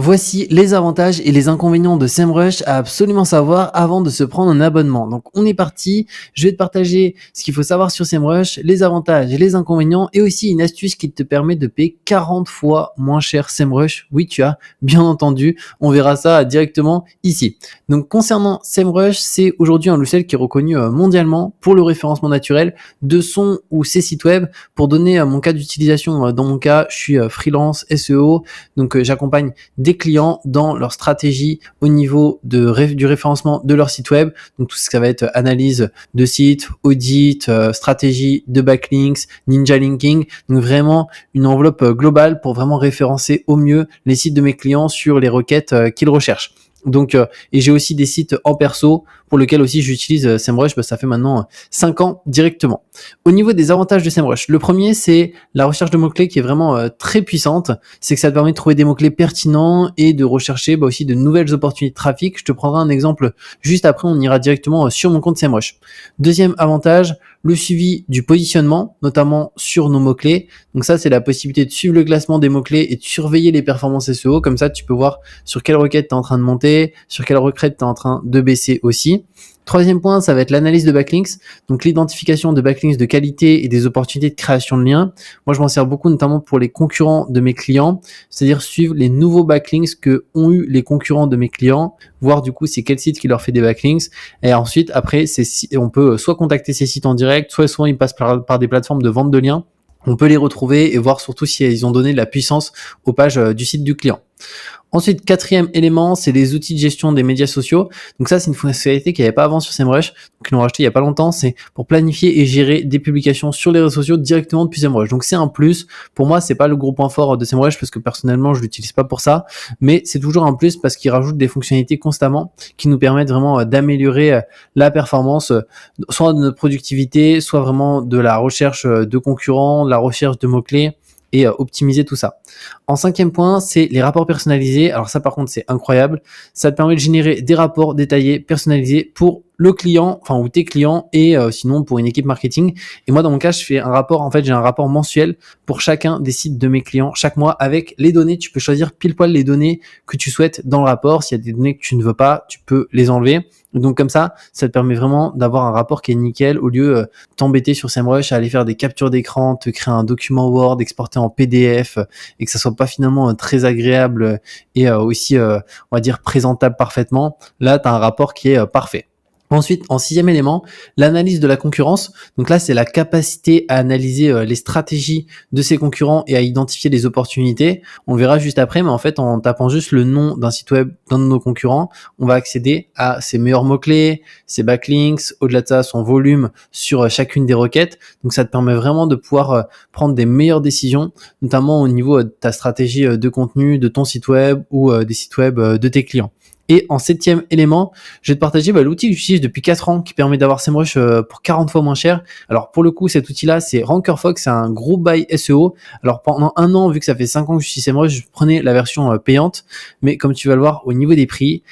Voici les avantages et les inconvénients de SEMrush à absolument savoir avant de se prendre un abonnement. Donc on est parti, je vais te partager ce qu'il faut savoir sur SEMrush, les avantages et les inconvénients et aussi une astuce qui te permet de payer 40 fois moins cher SEMrush. Oui, tu as bien entendu, on verra ça directement ici. Donc concernant SEMrush, c'est aujourd'hui un logiciel qui est reconnu mondialement pour le référencement naturel de son ou ses sites web. Pour donner mon cas d'utilisation, dans mon cas, je suis freelance SEO, donc j'accompagne des clients dans leur stratégie au niveau du référencement de leur site web. Donc tout ce que ça va être analyse de site, audit, stratégie de backlinks, ninja linking. Donc vraiment une enveloppe globale pour vraiment référencer au mieux les sites de mes clients sur les requêtes qu'ils recherchent. Donc et j'ai aussi des sites en perso pour lesquels aussi j'utilise SEMrush, ça fait maintenant 5 ans directement. Au niveau des avantages de SEMrush, le premier c'est la recherche de mots-clés qui est vraiment très puissante, c'est que ça te permet de trouver des mots-clés pertinents et de rechercher aussi de nouvelles opportunités de trafic. Je te prendrai un exemple juste après, on ira directement sur mon compte SEMrush. Deuxième avantage, le suivi du positionnement, notamment sur nos mots-clés. Donc ça, c'est la possibilité de suivre le classement des mots-clés et de surveiller les performances SEO. Comme ça, tu peux voir sur quelle requête tu es en train de monter, sur quelle requête tu es en train de baisser aussi. Troisième point, ça va être l'analyse de backlinks, donc l'identification de backlinks de qualité et des opportunités de création de liens. Moi, je m'en sers beaucoup, notamment pour les concurrents de mes clients, c'est-à-dire suivre les nouveaux backlinks que ont eu les concurrents de mes clients, voir du coup c'est quel site qui leur fait des backlinks. Et ensuite, après, on peut soit contacter ces sites en direct, soit souvent ils passent par des plateformes de vente de liens. On peut les retrouver et voir surtout si ils ont donné de la puissance aux pages du site du client. Ensuite, quatrième élément, c'est les outils de gestion des médias sociaux. Donc ça, c'est une fonctionnalité qu'il n'y avait pas avant sur SEMrush, donc ils l'ont racheté il n'y a pas longtemps. C'est pour planifier et gérer des publications sur les réseaux sociaux directement depuis SEMrush. Donc c'est un plus. Pour moi, c'est pas le gros point fort de SEMrush parce que personnellement, je l'utilise pas pour ça, mais c'est toujours un plus parce qu'il rajoute des fonctionnalités constamment qui nous permettent vraiment d'améliorer la performance, soit de notre productivité, soit vraiment de la recherche de concurrents, de la recherche de mots-clés, et optimiser tout ça. En cinquième point, c'est les rapports personnalisés. Alors ça, par contre, c'est incroyable. Ça te permet de générer des rapports détaillés, personnalisés pour le client, ou tes clients, et sinon pour une équipe marketing. Et moi, dans mon cas, je fais un rapport. En fait, j'ai un rapport mensuel pour chacun des sites de mes clients chaque mois avec les données. Tu peux choisir pile poil les données que tu souhaites dans le rapport. S'il y a des données que tu ne veux pas, tu peux les enlever. Donc comme ça te permet vraiment d'avoir un rapport qui est nickel au lieu t'embêter sur SEMrush à aller faire des captures d'écran, te créer un document Word, exporter en PDF et que ça soit pas finalement très agréable et aussi on va dire présentable parfaitement. Là, tu as un rapport qui est parfait. Ensuite, en sixième élément, l'analyse de la concurrence. Donc là, c'est la capacité à analyser les stratégies de ses concurrents et à identifier les opportunités. On le verra juste après, mais en fait, en tapant juste le nom d'un site web d'un de nos concurrents, on va accéder à ses meilleurs mots-clés, ses backlinks, au-delà de ça, son volume sur chacune des requêtes. Donc ça te permet vraiment de pouvoir prendre des meilleures décisions, notamment au niveau de ta stratégie de contenu, de ton site web ou des sites web de tes clients. Et en septième élément, je vais te partager l'outil que j'utilise depuis 4 ans qui permet d'avoir SEMrush pour 40 fois moins cher. Alors pour le coup, cet outil-là, c'est RankerFox, c'est un gros buy SEO. Alors pendant un an, vu que ça fait 5 ans que je suis SEMrush, je prenais la version payante. Mais comme tu vas le voir, au niveau des prix,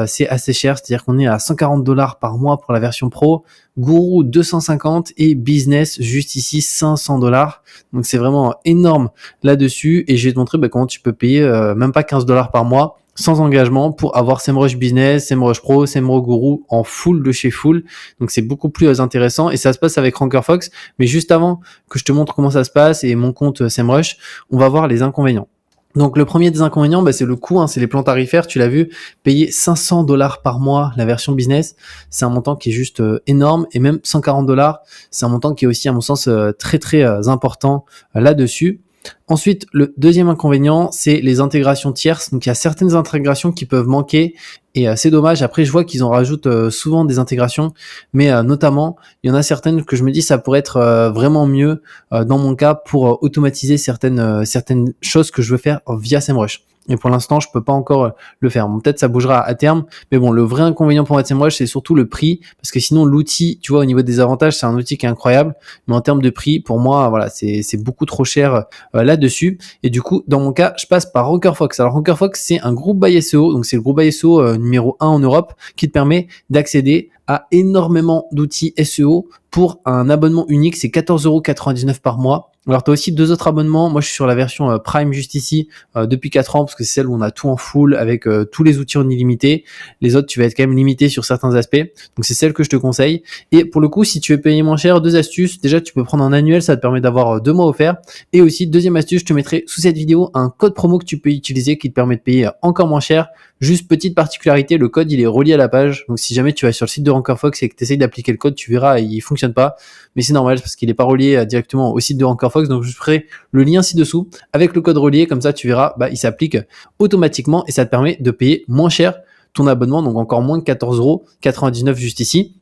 c'est assez cher. C'est-à-dire qu'on est à $140 par mois pour la version pro, Guru 250 et Business juste ici $500. Donc c'est vraiment énorme là-dessus. Et je vais te montrer comment tu peux payer même pas $15 par mois sans engagement pour avoir SEMrush Business, SEMrush Pro, SEMrush Guru en full de chez full. Donc c'est beaucoup plus intéressant et ça se passe avec RankerFox. Mais juste avant que je te montre comment ça se passe et mon compte SEMrush, on va voir les inconvénients. Donc le premier des inconvénients, c'est le coût, c'est les plans tarifaires, tu l'as vu, payer $500 par mois la version business, c'est un montant qui est juste énorme, et même $140, c'est un montant qui est aussi à mon sens très très important là-dessus. Ensuite, le deuxième inconvénient, c'est les intégrations tierces. Donc il y a certaines intégrations qui peuvent manquer et c'est dommage. Après, je vois qu'ils en rajoutent souvent des intégrations, mais notamment, il y en a certaines que je me dis ça pourrait être vraiment mieux dans mon cas pour automatiser certaines choses que je veux faire via SEMrush. Et pour l'instant, je peux pas encore le faire. Bon, peut-être ça bougera à terme, mais bon, le vrai inconvénient pour SEMrush, c'est surtout le prix, parce que sinon l'outil, tu vois, au niveau des avantages, c'est un outil qui est incroyable, mais en termes de prix, pour moi, voilà, c'est beaucoup trop cher là-dessus. Et du coup, dans mon cas, je passe par RankerFox. Alors RankerFox, c'est un groupe buy SEO, donc c'est le groupe buy SEO numéro 1 en Europe, qui te permet d'accéder à énormément d'outils SEO pour un abonnement unique, c'est 14,99 € par mois. Alors, tu as aussi 2 autres abonnements. Moi, je suis sur la version Prime juste ici depuis 4 ans parce que c'est celle où on a tout en full avec tous les outils en illimité. Les autres, tu vas être quand même limité sur certains aspects. Donc, c'est celle que je te conseille. Et pour le coup, si tu veux payer moins cher, 2 astuces. Déjà, tu peux prendre un annuel, ça te permet d'avoir 2 mois offerts. Et aussi, deuxième astuce, je te mettrai sous cette vidéo un code promo que tu peux utiliser qui te permet de payer encore moins cher. Juste petite particularité, le code il est relié à la page. Donc si jamais tu vas sur le site de Ranker Fox et que tu essayes d'appliquer le code, tu verras, il fonctionne pas. Mais c'est normal parce qu'il n'est pas relié directement au site de Ranker Fox. Donc je ferai le lien ci-dessous avec le code relié. Comme ça, tu verras, il s'applique automatiquement et ça te permet de payer moins cher ton abonnement. Donc encore moins de 14,99€ juste ici.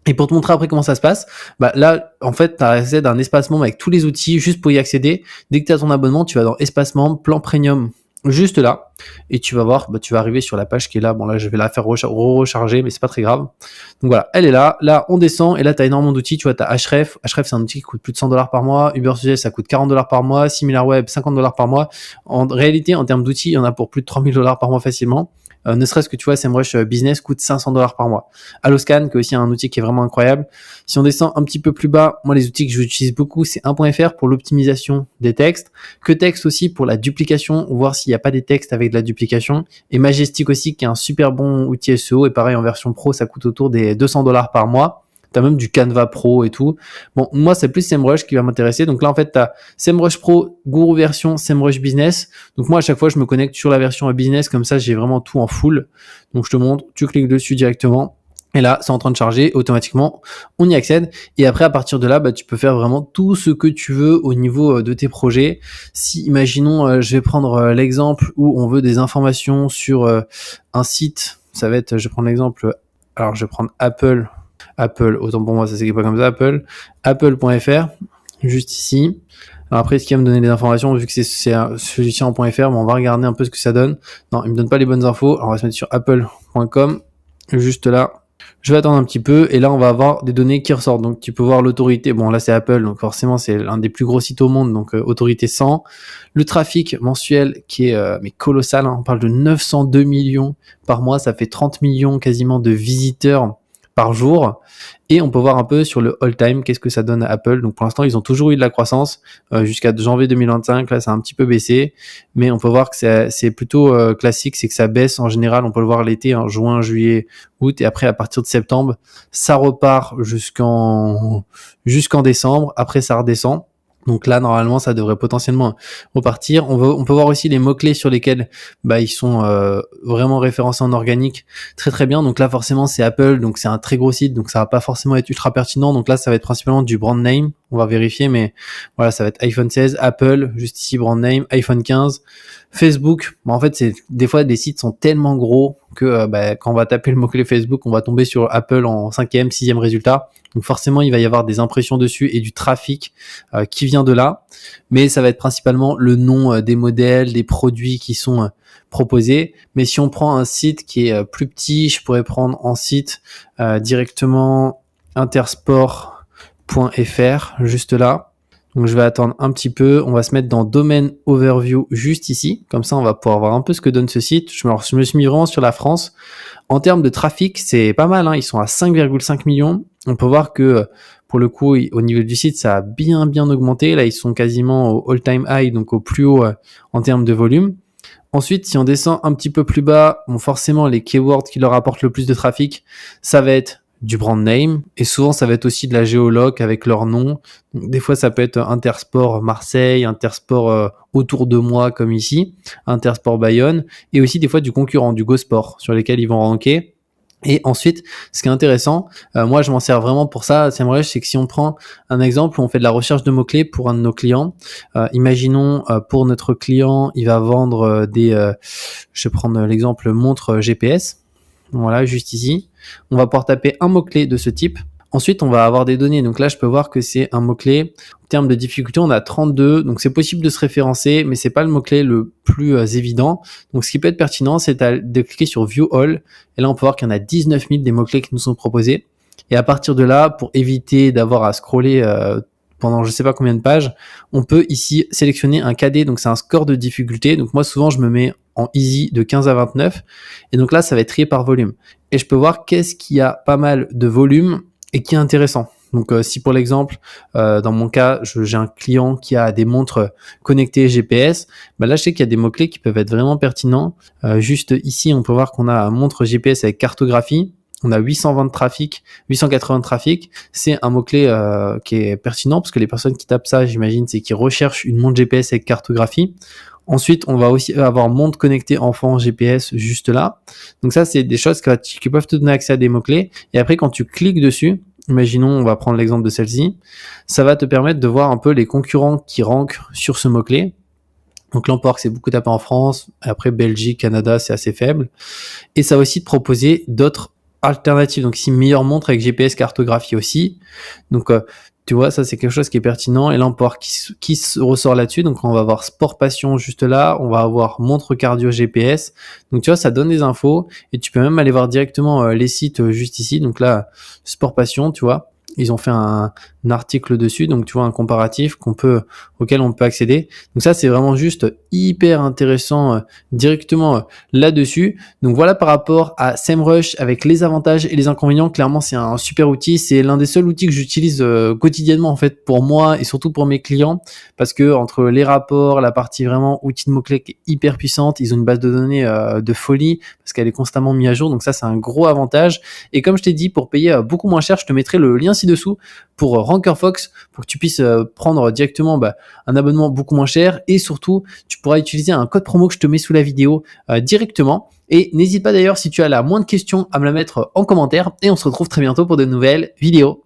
Et pour te montrer après comment ça se passe, là, en fait, tu as accès à un espace membre avec tous les outils juste pour y accéder. Dès que tu as ton abonnement, tu vas dans espace membre, plan premium, juste là, et tu vas voir, tu vas arriver sur la page qui est là. Bon, là, je vais la faire recharger, mais c'est pas très grave. Donc voilà, elle est là. Là, on descend, et là, tu as énormément d'outils. Tu vois, tu as Href. Href, c'est un outil qui coûte plus de $100 par mois. Ubersuggest, ça coûte $40 par mois. SimilarWeb, $50 par mois. En réalité, en termes d'outils, il y en a pour plus de $3000 par mois facilement. Ne serait-ce que tu vois, SEMrush Business coûte $500 par mois. Alloscan, qui est aussi un outil qui est vraiment incroyable. Si on descend un petit peu plus bas, moi, les outils que j'utilise beaucoup, c'est 1.fr pour l'optimisation des textes, QueText aussi pour la duplication, voir s'il n'y a pas des textes avec de la duplication, et Majestic aussi, qui est un super bon outil SEO, et pareil, en version pro, ça coûte autour des $200 par mois. T'as même du Canva Pro et tout. Bon, moi, c'est plus SEMrush qui va m'intéresser. Donc là, en fait, t'as SEMrush Pro, Guru version, SEMrush Business. Donc moi, à chaque fois, je me connecte sur la version Business. Comme ça, j'ai vraiment tout en full. Donc je te montre, tu cliques dessus directement. Et là, c'est en train de charger. Automatiquement, on y accède. Et après, à partir de là, tu peux faire vraiment tout ce que tu veux au niveau de tes projets. Si, imaginons, je vais prendre l'exemple où on veut des informations sur un site. Ça va être, je vais prendre l'exemple. Alors, je vais prendre Apple, autant pour moi, ça s'écrit pas comme ça, apple.fr, juste ici. Alors après, est-ce qu'il va me donner des informations, vu que c'est celui-ci en .fr, on va regarder un peu ce que ça donne. Non, il me donne pas les bonnes infos. Alors on va se mettre sur apple.com, juste là. Je vais attendre un petit peu, et là, on va avoir des données qui ressortent. Donc, tu peux voir l'autorité. Bon, là, c'est Apple, donc forcément, c'est l'un des plus gros sites au monde, donc autorité 100. Le trafic mensuel qui est mais colossal, hein. On parle de 902 millions par mois, ça fait 30 millions quasiment de visiteurs par jour, et on peut voir un peu sur le all time qu'est-ce que ça donne à Apple. Donc pour l'instant ils ont toujours eu de la croissance jusqu'à janvier 2025, là ça a un petit peu baissé, mais on peut voir que c'est plutôt classique, c'est que ça baisse en général. On peut le voir l'été, hein, juin, juillet, août, et après à partir de septembre ça repart jusqu'en décembre, après ça redescend. Donc là, normalement, ça devrait potentiellement repartir. On peut voir aussi les mots-clés sur lesquels ils sont vraiment référencés en organique très très bien. Donc là, forcément, c'est Apple, donc c'est un très gros site, donc ça va pas forcément être ultra pertinent. Donc là, ça va être principalement du brand name. On va vérifier, mais voilà, ça va être iPhone 16, Apple, juste ici, brand name, iPhone 15, Facebook. En fait, des fois, des sites sont tellement gros que quand on va taper le mot-clé Facebook, on va tomber sur Apple en 5e, 6e résultat. Donc forcément, il va y avoir des impressions dessus et du trafic qui vient de là. Mais ça va être principalement le nom des modèles, des produits qui sont proposés. Mais si on prend un site qui est plus petit, je pourrais prendre en site directement intersport.fr, juste là. Donc je vais attendre un petit peu, on va se mettre dans domaine overview juste ici, comme ça on va pouvoir voir un peu ce que donne ce site. Je me suis mis vraiment sur la France. En termes de trafic, c'est pas mal, hein. Ils sont à 5,5 millions. On peut voir que pour le coup, au niveau du site, ça a bien augmenté. Là, ils sont quasiment au all-time high, donc au plus haut en termes de volume. Ensuite, si on descend un petit peu plus bas, forcément les keywords qui leur apportent le plus de trafic, ça va être du brand name, et souvent ça va être aussi de la géoloc avec leur nom. Donc, des fois ça peut être Intersport Marseille, Intersport autour de moi comme ici, Intersport Bayonne, et aussi des fois du concurrent, du GoSport, sur lesquels ils vont ranker. Et ensuite, ce qui est intéressant, moi je m'en sers vraiment pour ça, SEMrush, c'est que si on prend un exemple où on fait de la recherche de mots-clés pour un de nos clients, imaginons pour notre client, il va vendre je vais prendre l'exemple montre GPS, voilà, juste ici. On va pouvoir taper un mot-clé de ce type. Ensuite, on va avoir des données. Donc là, je peux voir que c'est un mot-clé. En termes de difficulté, on a 32. Donc c'est possible de se référencer, mais c'est pas le mot-clé le plus évident. Donc ce qui peut être pertinent, c'est de cliquer sur View All. Et là, on peut voir qu'il y en a 19 000 des mots-clés qui nous sont proposés. Et à partir de là, pour éviter d'avoir à scroller pendant je sais pas combien de pages, on peut ici sélectionner un KD. Donc c'est un score de difficulté. Donc moi, souvent, je me mets en easy de 15 à 29. Et donc là, ça va être trié par volume. Et je peux voir qu'est-ce qui a pas mal de volume et qui est intéressant. Donc, si pour l'exemple, dans mon cas, j'ai un client qui a des montres connectées GPS, bah là, je sais qu'il y a des mots-clés qui peuvent être vraiment pertinents. Juste ici, on peut voir qu'on a montre GPS avec cartographie. On a 820 de trafic, 880 de trafic. C'est un mot-clé qui est pertinent parce que les personnes qui tapent ça, j'imagine, c'est qu'ils recherchent une montre GPS avec cartographie. Ensuite, on va aussi avoir montre connectée enfant GPS juste là. Donc ça, c'est des choses qui peuvent te donner accès à des mots-clés. Et après, quand tu cliques dessus, imaginons, on va prendre l'exemple de celle-ci, ça va te permettre de voir un peu les concurrents qui rankent sur ce mot-clé. Donc là, on peut voir que c'est beaucoup tapé en France. Après, Belgique, Canada, c'est assez faible. Et ça va aussi te proposer d'autres alternatives. Donc ici, meilleure montre avec GPS cartographie aussi. Donc, tu vois, ça, c'est quelque chose qui est pertinent. Et là, on peut voir qui se ressort là-dessus. Donc, on va avoir sport passion juste là. On va avoir montre cardio GPS. Donc, tu vois, ça donne des infos. Et tu peux même aller voir directement les sites juste ici. Donc là, sport passion, tu vois. Ils ont fait un article dessus, donc tu vois un comparatif auquel on peut accéder. Donc ça, c'est vraiment juste hyper intéressant directement là-dessus. Donc voilà par rapport à SEMrush avec les avantages et les inconvénients. Clairement, c'est un super outil. C'est l'un des seuls outils que j'utilise quotidiennement en fait pour moi et surtout pour mes clients, parce que entre les rapports, la partie vraiment outil de mots-clés qui est hyper puissante, ils ont une base de données de folie parce qu'elle est constamment mise à jour. Donc ça, c'est un gros avantage. Et comme je t'ai dit, pour payer beaucoup moins cher, je te mettrai le lien ci-dessous pour Rankerfox, pour que tu puisses prendre directement un abonnement beaucoup moins cher, et surtout tu pourras utiliser un code promo que je te mets sous la vidéo directement. Et n'hésite pas d'ailleurs, si tu as la moindre question, à me la mettre en commentaire, et on se retrouve très bientôt pour de nouvelles vidéos.